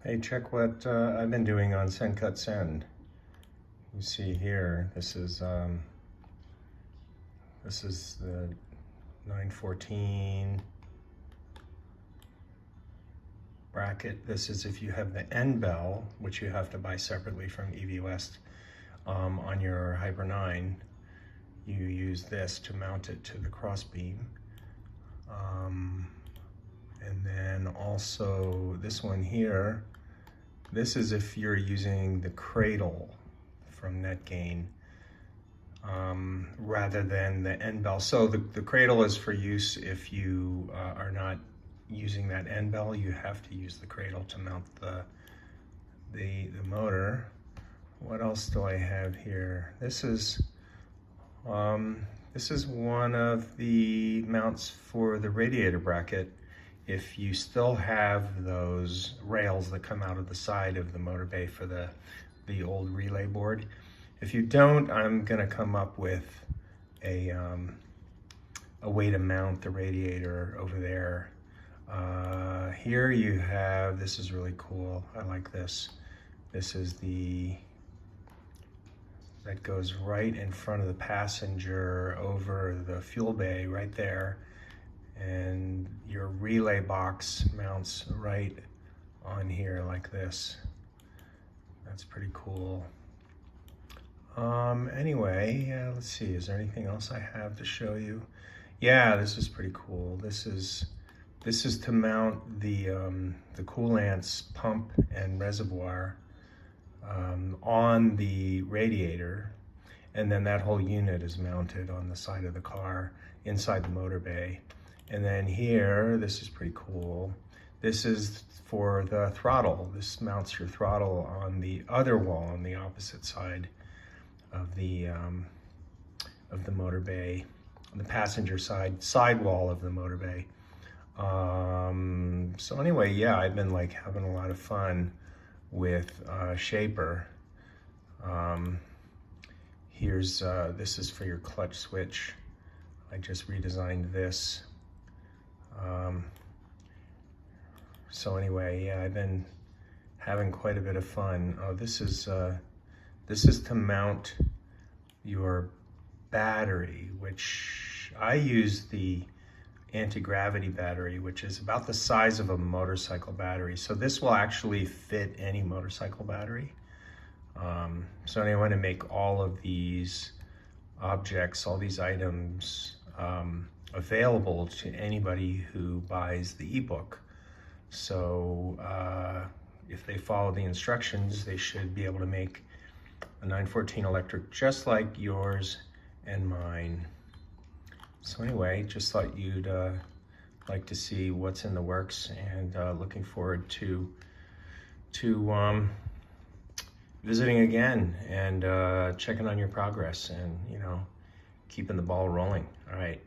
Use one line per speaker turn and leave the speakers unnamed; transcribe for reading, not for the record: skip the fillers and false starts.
Hey, check what I've been doing on Send Cut Send. You see here, this is the 914 bracket. This is if you have the end bell, which you have to buy separately from EV West on your Hyper 9. You use this to mount it to the crossbeam. And then also this one here, this is if you're using the cradle from NetGain rather than the end bell. So the cradle is for use if you are not using that end bell. You have to use the cradle to mount the motor. What else do I have here? This is one of the mounts for the radiator bracket. If you still have those rails that come out of the side of the motor bay for the old relay board. If you don't, I'm gonna come up with a way to mount the radiator over there. Here you have, this is really cool. I like this. This is that goes right in front of the passenger over the fuel bay right there. And your relay box mounts right on here like this. That's pretty cool. Anyway, let's see, is there anything else I have to show you? Yeah, this is pretty cool. This is to mount the coolant's pump and reservoir on the radiator, and then that whole unit is mounted on the side of the car inside the motor bay. And then here, this is pretty cool. This is for the throttle. This mounts your throttle on the other wall on the opposite side of the motor bay, on the passenger side wall of the motor bay. So anyway, yeah, I've been like having a lot of fun with Shaper. This is for your clutch switch. I just redesigned this. So anyway, yeah, I've been having quite a bit of fun. Oh, this is to mount your battery, which I use the anti-gravity battery, which is about the size of a motorcycle battery. So this will actually fit any motorcycle battery. So I want to make all of these objects, all these items, available to anybody who buys the ebook. So if they follow the instructions, they should be able to make a 914 electric just like yours and mine. So anyway, just thought you'd like to see what's in the works, and looking forward to visiting again and checking on your progress and, you know, keeping the ball rolling. All right.